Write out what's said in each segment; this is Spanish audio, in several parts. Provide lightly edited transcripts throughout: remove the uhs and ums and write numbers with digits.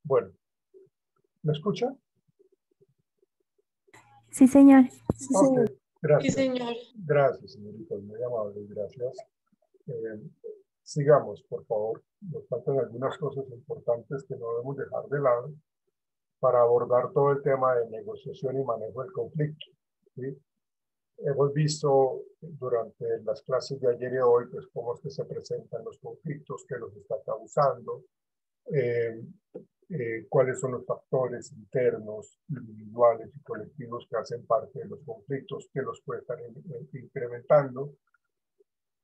Bueno, ¿me escucha? Sí, señor. Ok, Sí, gracias. señor. Gracias, señorita, muy amable, gracias. Sigamos, por favor. Nos faltan algunas cosas importantes que no debemos dejar de lado para abordar todo el tema de negociación y manejo del conflicto, ¿sí? Hemos visto durante las clases de ayer y hoy, pues, cómo es que se presentan los conflictos, qué los está causando, eh, cuáles son los factores internos, individuales y colectivos que hacen parte de los conflictos, que los puede estar incrementando.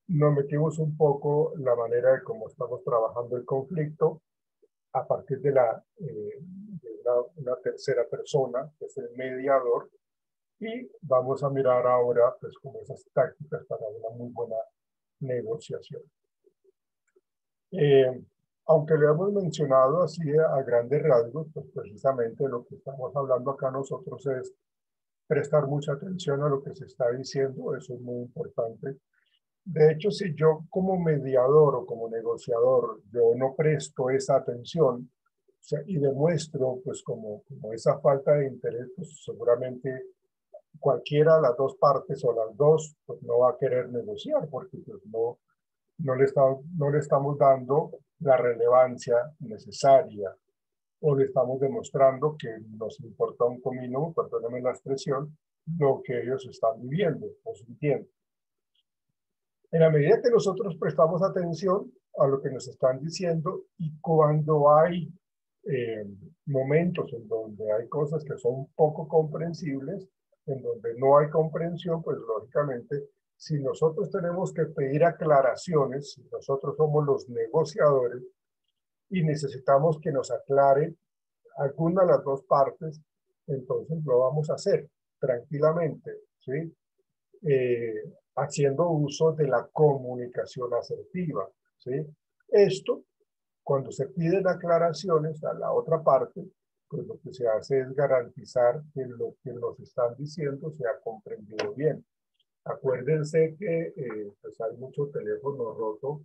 Nos metimos un poco la manera de cómo estamos trabajando el conflicto a partir de una tercera persona, que es el mediador, y vamos a mirar ahora, pues, como esas tácticas para una muy buena negociación. Aunque lo hemos mencionado así a grandes rasgos, pues precisamente lo que estamos hablando acá nosotros es prestar mucha atención a lo que se está diciendo, eso es muy importante. De hecho, si yo como mediador o como negociador, yo no presto esa atención, o sea, y demuestro pues como esa falta de interés, pues seguramente cualquiera de las dos partes o las dos pues no va a querer negociar porque pues no le estamos dando la relevancia necesaria o le estamos demostrando que nos importa un comino, perdónenme la expresión, lo que ellos están viviendo o sintiendo. En la medida que nosotros prestamos atención a lo que nos están diciendo y cuando hay momentos en donde hay cosas que son poco comprensibles, en donde no hay comprensión, pues lógicamente, si nosotros tenemos que pedir aclaraciones, si nosotros somos los negociadores y necesitamos que nos aclare alguna de las dos partes, entonces lo vamos a hacer tranquilamente, ¿sí? Haciendo uso de la comunicación asertiva, ¿sí? Esto, cuando se piden aclaraciones a la otra parte, pues lo que se hace es garantizar que lo que nos están diciendo sea comprendido bien. Acuérdense que pues hay mucho teléfono roto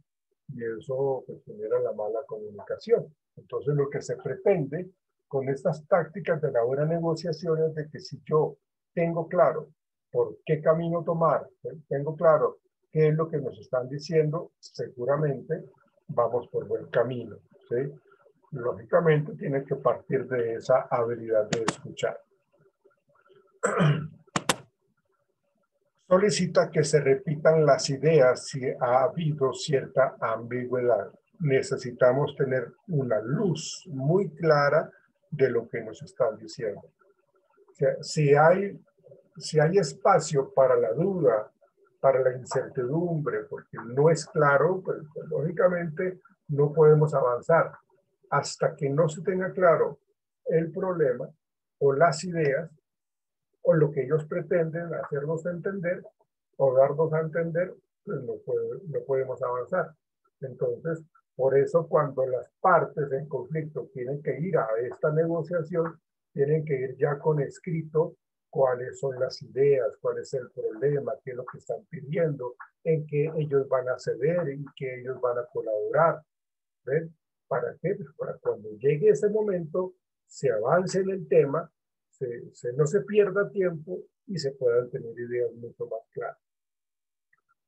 y eso pues, genera la mala comunicación. Entonces lo que se pretende con estas tácticas de la buena negociación es de que si yo tengo claro por qué camino tomar, tengo claro qué es lo que nos están diciendo, seguramente vamos por buen camino, ¿sí? Lógicamente tiene que partir de esa habilidad de escuchar. Solicita que se repitan las ideas si ha habido cierta ambigüedad. Necesitamos tener una luz muy clara de lo que nos están diciendo. O sea, si hay espacio para la duda, para la incertidumbre, porque no es claro, pues lógicamente no podemos avanzar. Hasta que no se tenga claro el problema o las ideas, o lo que ellos pretenden hacernos entender o darnos a entender, pues no podemos avanzar. Entonces, por eso cuando las partes en conflicto tienen que ir a esta negociación, tienen que ir ya con escrito cuáles son las ideas, cuál es el problema, qué es lo que están pidiendo, en qué ellos van a ceder, en qué ellos van a colaborar. ¿Ven? ¿Para qué? Pues para cuando llegue ese momento, se avance en el tema, no se pierda tiempo y se puedan tener ideas mucho más claras.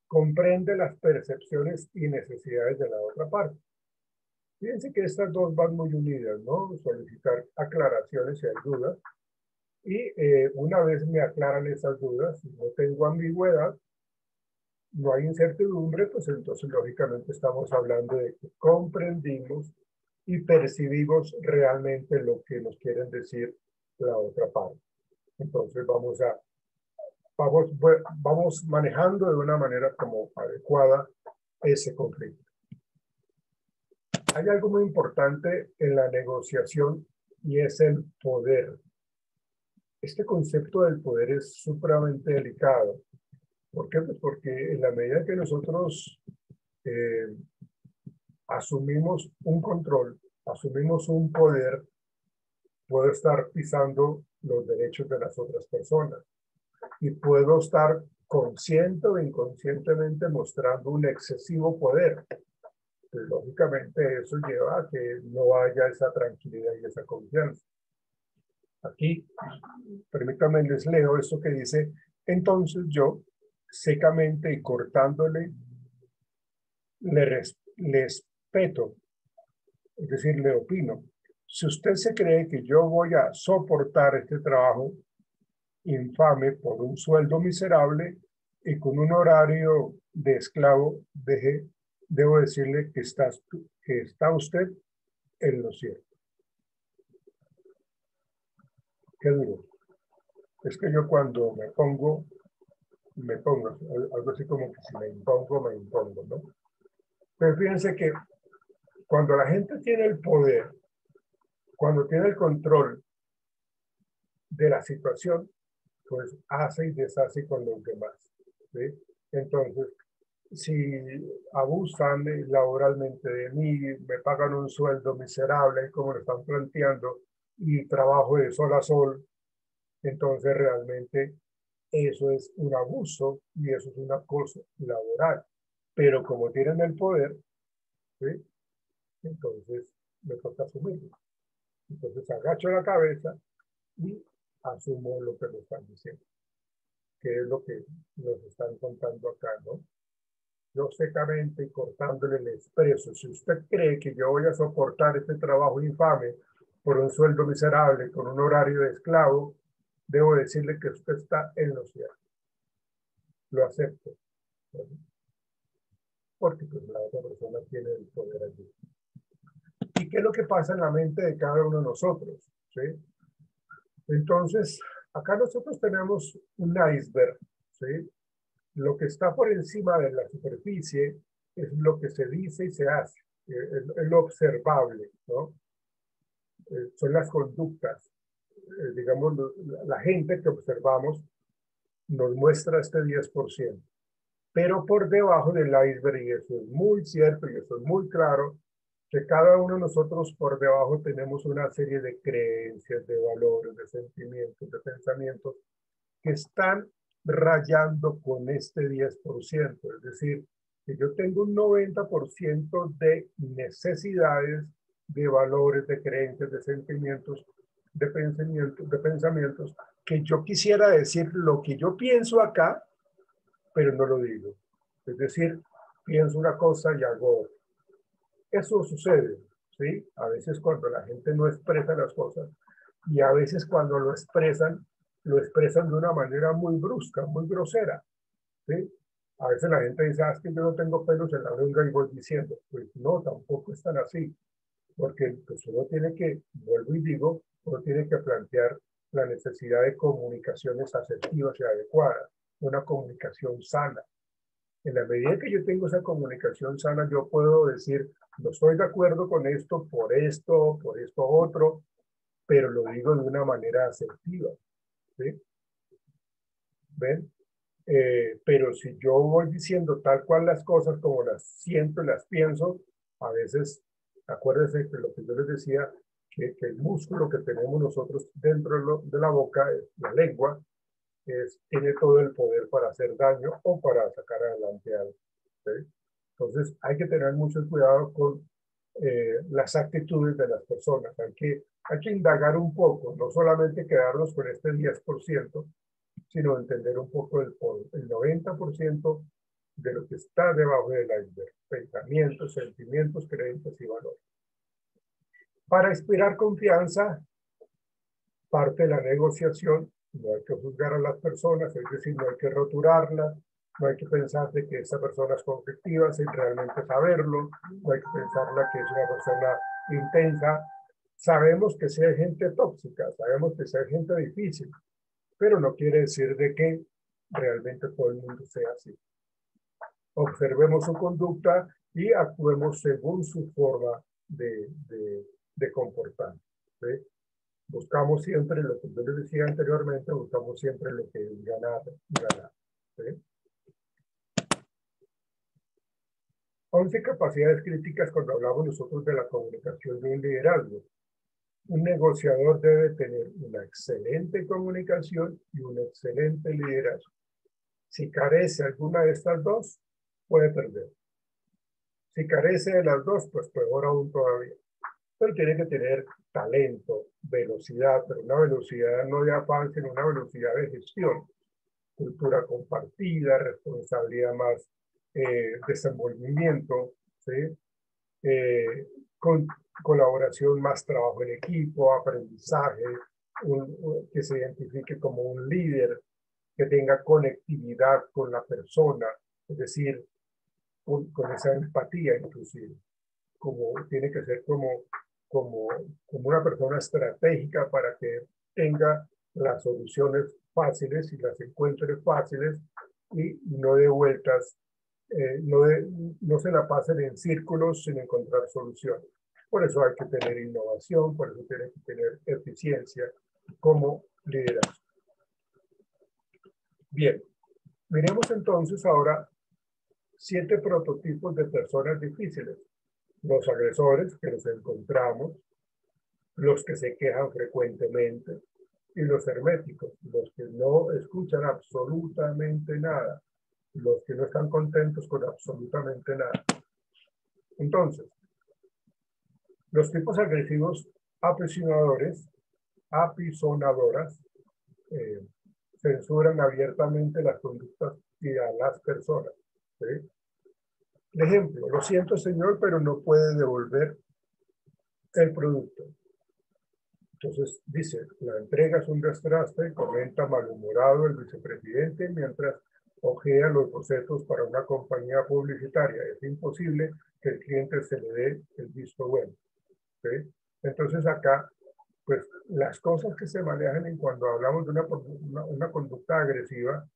Comprende las percepciones y necesidades de la otra parte. Fíjense que estas dos van muy unidas, ¿no? Solicitar aclaraciones si hay dudas. Y una vez me aclaran esas dudas, si no tengo ambigüedad, no hay incertidumbre, pues entonces lógicamente estamos hablando de que comprendimos y percibimos realmente lo que nos quieren decir la otra parte. Entonces vamos manejando de una manera como adecuada ese conflicto. Hay algo muy importante en la negociación y es el poder. Este concepto del poder es supremamente delicado. ¿Por qué? Pues porque en la medida que nosotros asumimos un control, asumimos un poder, puedo estar pisando los derechos de las otras personas y puedo estar consciente o inconscientemente mostrando un excesivo poder. Pues, lógicamente eso lleva a que no haya esa tranquilidad y esa confianza. Aquí, permítanme, les leo esto que dice: entonces yo, secamente y cortándole, le respeto, es decir, le opino. Si usted se cree que yo voy a soportar este trabajo infame por un sueldo miserable y con un horario de esclavo, debo decirle que está usted en lo cierto. Qué duro. Es que yo cuando me pongo, algo así como que si me impongo, ¿no? Pero fíjense que cuando la gente tiene el poder, cuando tiene el control de la situación, pues hace y deshace con los demás, ¿sí? Entonces, si abusan laboralmente de mí, me pagan un sueldo miserable, como lo están planteando, y trabajo de sol a sol, entonces realmente eso es un abuso y eso es un acoso laboral. Pero como tienen el poder, ¿sí? Entonces me toca asumirlo. Entonces agacho la cabeza y asumo lo que me están diciendo, que es lo que nos están contando acá, ¿no? Yo secamente y cortándole el expreso: si usted cree que yo voy a soportar este trabajo infame por un sueldo miserable, con un horario de esclavo, debo decirle que usted está en lo cierto. Lo acepto, ¿no? Porque pues, la otra persona tiene el poder allí. ¿Y qué es lo que pasa en la mente de cada uno de nosotros? ¿Sí? Entonces, acá nosotros tenemos un iceberg, ¿sí? Lo que está por encima de la superficie es lo que se dice y se hace, es lo observable, ¿no? Son las conductas, digamos, la gente que observamos nos muestra este 10%. Pero por debajo del iceberg, y eso es muy cierto y eso es muy claro, que cada uno de nosotros por debajo tenemos una serie de creencias, de valores, de sentimientos, de pensamientos que están rayando con este 10%. Es decir, que yo tengo un 90% de necesidades, de valores, de creencias, de sentimientos, de pensamientos, que yo quisiera decir lo que yo pienso acá, pero no lo digo. Es decir, pienso una cosa y hago otra. Eso sucede, ¿sí? A veces cuando la gente no expresa las cosas y a veces cuando lo expresan de una manera muy brusca, muy grosera, ¿sí? A veces la gente dice: es que yo no tengo pelos en la lengua, y voy diciendo, pues no, tampoco es tan así, porque pues uno tiene que, vuelvo y digo, uno tiene que plantear la necesidad de comunicaciones asertivas y adecuadas, una comunicación sana. En la medida que yo tengo esa comunicación sana, yo puedo decir: no estoy de acuerdo con esto, por esto otro, pero lo digo de una manera asertiva, ¿sí? ¿Ven? Pero si yo voy diciendo tal cual las cosas como las siento y las pienso, a veces, acuérdense que lo que yo les decía, que el músculo que tenemos nosotros dentro de la boca, la lengua, tiene todo el poder para hacer daño o para sacar adelante algo, ¿sí? Entonces hay que tener mucho cuidado con las actitudes de las personas. Hay que indagar un poco, no solamente quedarnos con este 10%, sino entender un poco el 90% de lo que está debajo del iceberg: pensamientos, sentimientos, creencias y valores. Para inspirar confianza, parte de la negociación, no hay que juzgar a las personas, es decir, no hay que roturarlas, no hay que pensar de que esa persona es conflictiva sin realmente saberlo, no hay que pensarla que es una persona intensa. Sabemos que si hay gente tóxica, sabemos que si hay gente difícil, pero no quiere decir de que realmente todo el mundo sea así. observemos su conducta y actuemos según su forma de comportar. ¿Sí? Buscamos siempre lo que yo les decía anteriormente, buscamos siempre lo que es ganar, ganar. ¿Sí? 11 capacidades críticas cuando hablamos nosotros de la comunicación y un liderazgo. Un negociador debe tener una excelente comunicación y un excelente liderazgo. Si carece alguna de estas dos, puede perder. Si carece de las dos, pues peor aún todavía. Pero tiene que tener talento, velocidad, pero una velocidad no de afán, sino una velocidad de gestión. Cultura compartida, responsabilidad más, desenvolvimiento, ¿sí? Con colaboración, más trabajo en equipo, aprendizaje, que se identifique como un líder, que tenga conectividad con la persona, es decir, con esa empatía inclusive, como tiene que ser como una persona estratégica para que tenga las soluciones fáciles y las encuentre fáciles y no de vueltas, no se la pasen en círculos sin encontrar soluciones. Por eso hay que tener innovación, por eso tiene que tener eficiencia como liderazgo. Bien, miremos entonces ahora 7 prototipos de personas difíciles. Los agresores que nos encontramos, los que se quejan frecuentemente y los herméticos, los que no escuchan absolutamente nada, los que no están contentos con absolutamente nada. Entonces, los tipos agresivos apisonadoras, censuran abiertamente las conductas y a las personas. ¿Sí? Ejemplo, lo siento señor, pero no puede devolver el producto. Entonces dice, la entrega es un desastre, comenta malhumorado el vicepresidente mientras ojea los bocetos para una compañía publicitaria. Es imposible que el cliente se le dé el visto bueno. ¿Sí? Entonces acá, pues las cosas que se manejan en cuando hablamos de una conducta agresiva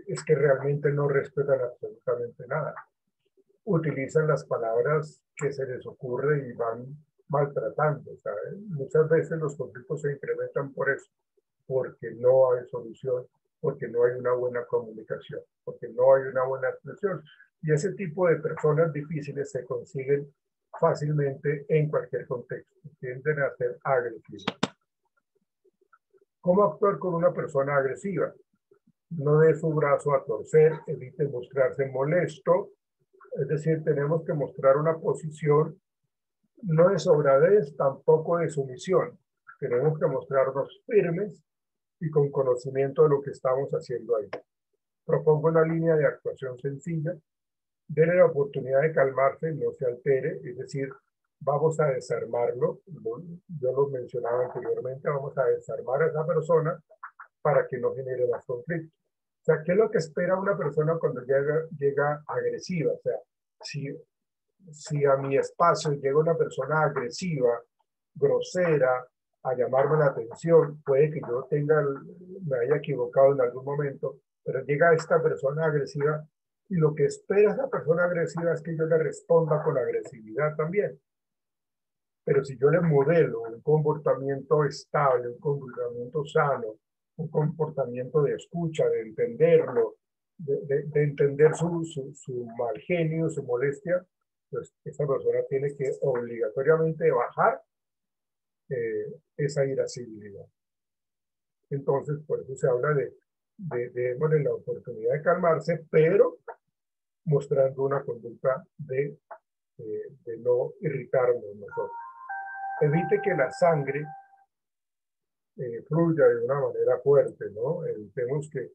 es que realmente no respetan absolutamente nada. Utilizan las palabras que se les ocurre y van maltratando. ¿Sabes? Muchas veces los conflictos se incrementan por eso, porque no hay solución, porque no hay una buena comunicación, porque no hay una buena expresión. Y ese tipo de personas difíciles se consiguen fácilmente en cualquier contexto. Tienden a ser agresivos. ¿Cómo actuar con una persona agresiva? No dé su brazo a torcer, evite mostrarse molesto. Es decir, tenemos que mostrar una posición no de sobradez, tampoco de sumisión. Tenemos que mostrarnos firmes y con conocimiento de lo que estamos haciendo ahí. Propongo una línea de actuación sencilla. Denle la oportunidad de calmarse, no se altere, es decir, vamos a desarmarlo. Yo lo mencionaba anteriormente, vamos a desarmar a esa persona para que no genere más conflicto. O sea, ¿qué es lo que espera una persona cuando llega agresiva? O sea, si a mi espacio llega una persona agresiva, grosera, a llamarme la atención, puede que yo me haya equivocado en algún momento, pero llega esta persona agresiva y lo que espera esa persona agresiva es que yo le responda con agresividad también. Pero si yo le modelo un comportamiento estable, un comportamiento sano, un comportamiento de escucha, de entenderlo, de entender su mal genio, su molestia, pues esa persona tiene que obligatoriamente bajar esa irascibilidad. Entonces, por eso se habla de démosle la oportunidad de calmarse, pero mostrando una conducta de no irritarnos nosotros. Evite que la sangre fluya de una manera fuerte, ¿no? Evitemos que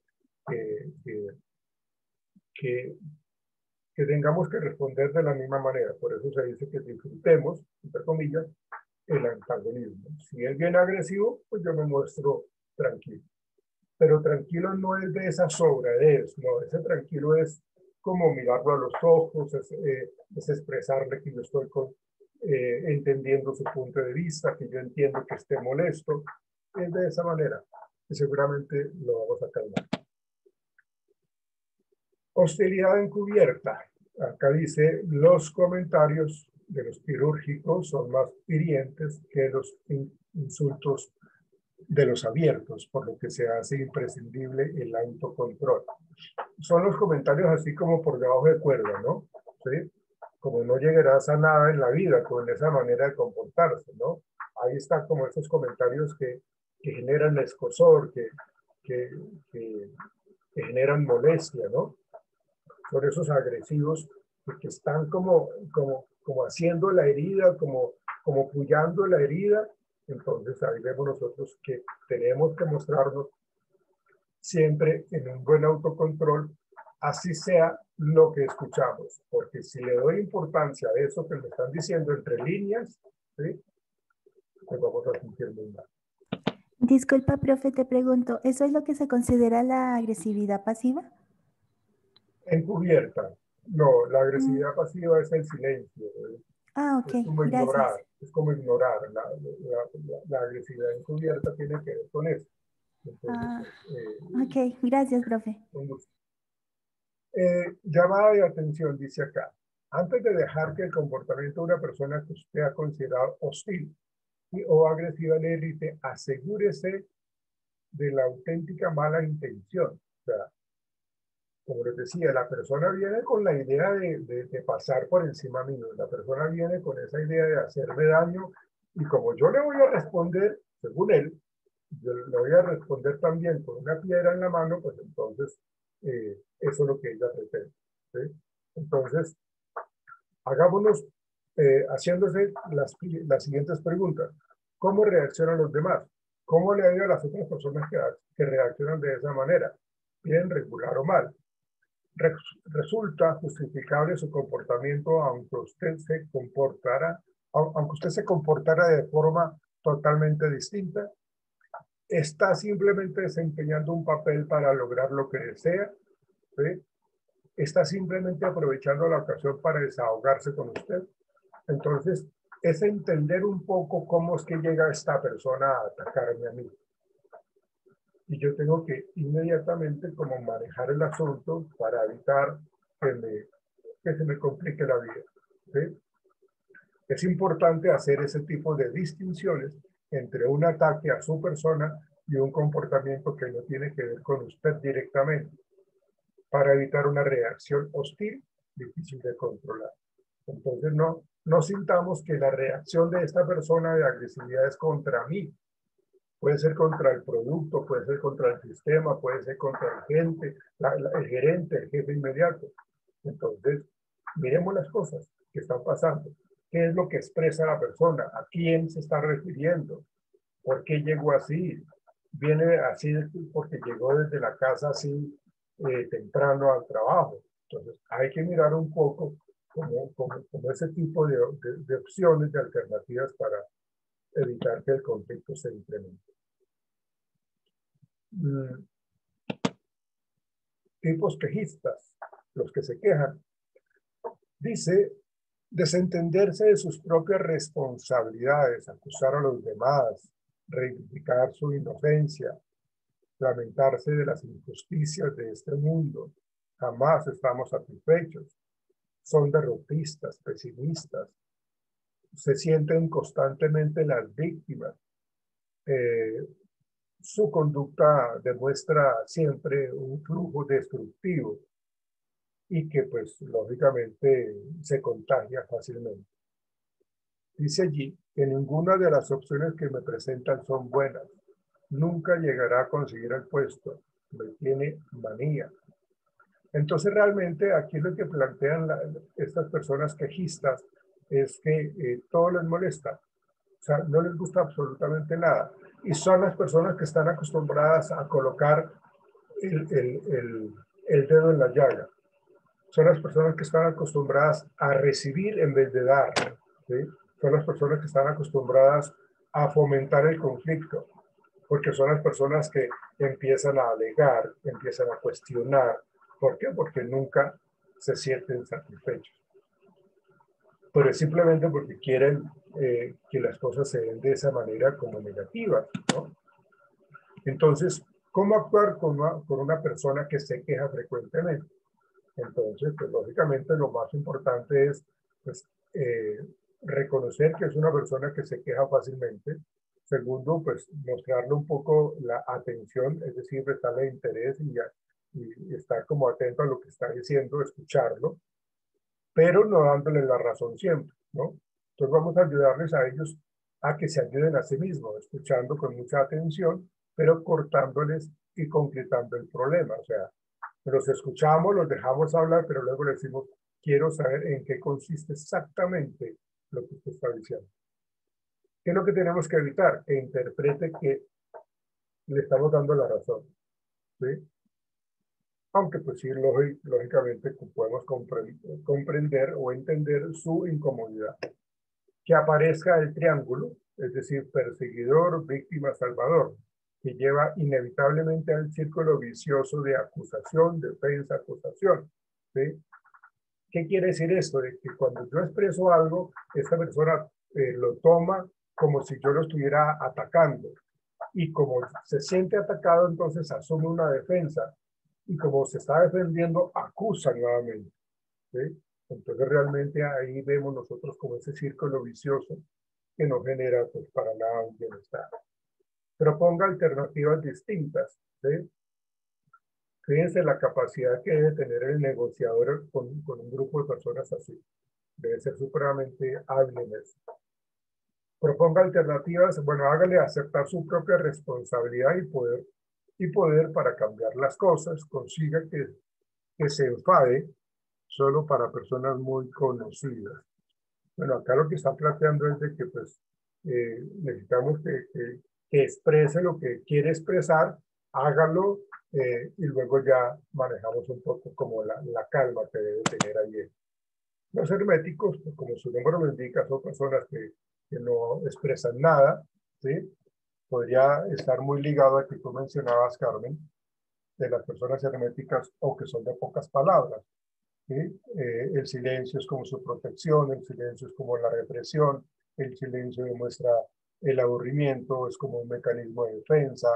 tengamos que responder de la misma manera. Por eso se dice que disfrutemos, entre comillas, el antagonismo. Si es bien agresivo, pues yo me muestro tranquilo. Pero tranquilo no es de esa sobradez, no, ese tranquilo es como mirarlo a los ojos, es expresarle que yo estoy entendiendo su punto de vista, que yo entiendo que esté molesto. Es de esa manera que seguramente lo vamos a calmar. Hostilidad encubierta. Acá dice, los comentarios de los quirúrgicos son más hirientes que los insultos de los abiertos, por lo que se hace imprescindible el autocontrol. Son los comentarios así como por debajo de cuerda, ¿no? ¿Sí? Como no llegarás a nada en la vida con esa manera de comportarse, ¿no? Ahí están como esos comentarios que generan escozor, que, que generan molestia, ¿no? Son esos agresivos que están como haciendo la herida, como puyando la herida. Entonces ahí vemos nosotros que tenemos que mostrarnos siempre en un buen autocontrol, así sea lo que escuchamos, porque si le doy importancia a eso que me están diciendo entre líneas, ¿sí? Pues vamos a sentir muy mal. Disculpa, profe, te pregunto, ¿eso es lo que se considera la agresividad pasiva? Encubierta. No, la agresividad pasiva es el silencio. Ah, ok, Es como gracias. ignorar. La agresividad encubierta tiene que ver con eso. Entonces, Ok, gracias, profe. un gusto. Llamada de atención, dice acá. Antes de dejar que el comportamiento de una persona que usted ha considerado hostil o agresiva le irrite, asegúrese de la auténtica mala intención. O sea, como les decía, la persona viene con la idea de pasar por encima mío. La persona viene con esa idea de hacerme daño y como yo le voy a responder, según él, yo le voy a responder también con una piedra en la mano, pues entonces eso es lo que ella pretende. ¿Sí? Entonces, hagámonos haciéndose las siguientes preguntas. ¿Cómo reaccionan los demás? ¿Cómo le ha ido a las otras personas que reaccionan de esa manera? ¿Bien, regular o mal? ¿Resulta justificable su comportamiento aunque usted se comportara de forma totalmente distinta? ¿Está simplemente desempeñando un papel para lograr lo que desea? ¿Sí? ¿Está simplemente aprovechando la ocasión para desahogarse con usted? Entonces, es entender un poco cómo es que llega esta persona a atacarme a mí. Y yo tengo que inmediatamente como manejar el asunto para evitar que se me complique la vida. ¿Sí? Es importante hacer ese tipo de distinciones entre un ataque a su persona y un comportamiento que no tiene que ver con usted directamente, para evitar una reacción hostil difícil de controlar. Entonces no sintamos que la reacción de esta persona de agresividad es contra mí. Puede ser contra el producto, puede ser contra el sistema, puede ser contra el gente, el gerente, el jefe inmediato. Entonces, miremos las cosas que están pasando. ¿Qué es lo que expresa la persona? ¿A quién se está refiriendo? ¿Por qué llegó así? Viene así porque llegó desde la casa así temprano al trabajo. Entonces, hay que mirar un poco como ese tipo de opciones, de alternativas para evitar que el conflicto se incremente. Tipos quejistas, los que se quejan. Dice, desentenderse de sus propias responsabilidades, acusar a los demás, reivindicar su inocencia, lamentarse de las injusticias de este mundo. Jamás estamos satisfechos. Son derrotistas, pesimistas. Se sienten constantemente las víctimas. Su conducta demuestra siempre un flujo destructivo y que pues lógicamente se contagia fácilmente. Dice allí que ninguna de las opciones que me presentan son buenas. Nunca llegará a conseguir el puesto. Me tiene manía. Entonces realmente aquí lo que plantean estas personas quejistas es que todo les molesta. O sea, no les gusta absolutamente nada. Y son las personas que están acostumbradas a colocar el dedo en la llaga. Son las personas que están acostumbradas a recibir en vez de dar. ¿Sí? Son las personas que están acostumbradas a fomentar el conflicto, porque son las personas que empiezan a alegar, empiezan a cuestionar. ¿Por qué? Porque nunca se sienten satisfechos. Pero es simplemente porque quieren que las cosas se den de esa manera como negativas, ¿no? Entonces, ¿cómo actuar con una persona que se queja frecuentemente? Entonces, pues lógicamente lo más importante es pues, reconocer que es una persona que se queja fácilmente. Segundo, pues mostrarle un poco la atención, es decir, prestarle interés y estar como atento a lo que está diciendo, escucharlo, pero no dándole la razón siempre, ¿no? Entonces vamos a ayudarles a ellos a que se ayuden a sí mismos, escuchando con mucha atención, pero cortándoles y concretando el problema. O sea, los escuchamos, los dejamos hablar, pero luego les decimos, quiero saber en qué consiste exactamente lo que usted está diciendo. ¿Qué es lo que tenemos que evitar? Que interprete que le estamos dando la razón, ¿sí? Aunque pues sí, lógicamente podemos comprender o entender su incomodidad. Que aparezca el triángulo, es decir, perseguidor, víctima, salvador, que lleva inevitablemente al círculo vicioso de acusación, defensa, acusación, ¿sí? ¿Qué quiere decir esto? De que cuando yo expreso algo, esta persona lo toma como si yo lo estuviera atacando. Y como se siente atacado, entonces asume una defensa. Y como se está defendiendo, acusa nuevamente, ¿sí? Entonces realmente ahí vemos nosotros como ese círculo vicioso que no genera pues para nada un bienestar. Proponga alternativas distintas, ¿sí? Fíjense la capacidad que debe tener el negociador con un grupo de personas así. Debe ser supremamente hábil en eso. Proponga alternativas, bueno, hágale aceptar su propia responsabilidad y poder para cambiar las cosas, consiga que se enfade solo para personas muy conocidas. Bueno, acá lo que está planteando es de que pues necesitamos que exprese lo que quiere expresar, hágalo y luego ya manejamos un poco como la calma que debe tener allí. Los herméticos, pues, como su nombre lo indica, son personas que no expresan nada, ¿sí? Podría estar muy ligado a que tú mencionabas, Carmen, de las personas herméticas o que son de pocas palabras. ¿Sí? El silencio es como su protección, el silencio es como la represión, el silencio demuestra el aburrimiento, es como un mecanismo de defensa,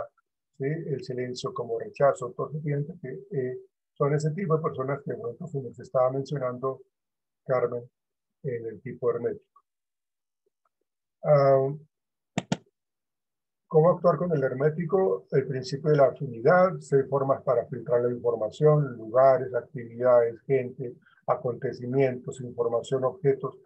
¿sí? El silencio como rechazo. Entonces, fíjense que son ese tipo de personas que de pronto se nos estaba mencionando Carmen en el tipo hermético. ¿Cómo actuar con el hermético? El principio de la afinidad, 6 formas para filtrar la información, lugares, actividades, gente, acontecimientos, información, objetos.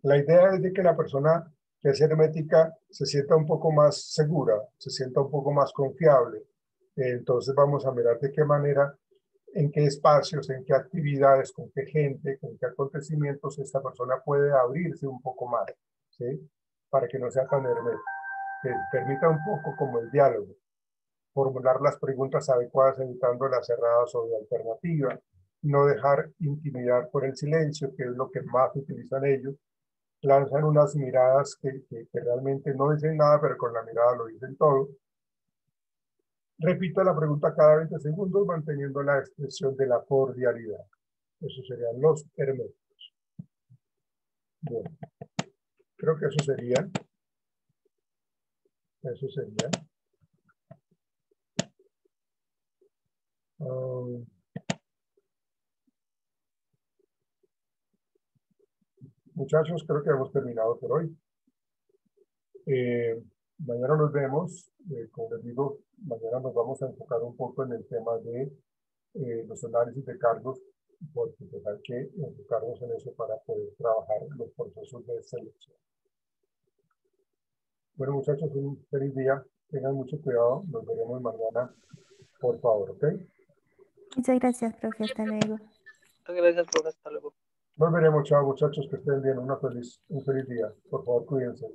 La idea es de que la persona que es hermética se sienta un poco más segura, se sienta un poco más confiable. Entonces vamos a mirar de qué manera, en qué espacios, en qué actividades, con qué gente, con qué acontecimientos esta persona puede abrirse un poco más, ¿sí? Para que no sea tan hermética, que permita un poco como el diálogo, formular las preguntas adecuadas evitando las cerradas o de alternativa, no dejar intimidar por el silencio, que es lo que más utilizan ellos, lanzan unas miradas que realmente no dicen nada, pero con la mirada lo dicen todo. Repito la pregunta cada 20 segundos, manteniendo la expresión de la cordialidad. Esos serían los herméticos. Bueno, creo que eso sería. Eso sería. Muchachos, creo que hemos terminado por hoy. Mañana nos vemos. Como les digo, mañana nos vamos a enfocar un poco en el tema de los análisis de cargos, porque pues hay que enfocarnos en eso para poder trabajar los procesos de selección. Bueno, muchachos, un feliz día. Tengan mucho cuidado. Nos veremos mañana, por favor, ¿ok? Muchas gracias, profe. Hasta luego. Muchas gracias, profe. Hasta luego. Nos veremos, chao, muchachos, que estén bien. Un feliz día. Por favor, cuídense.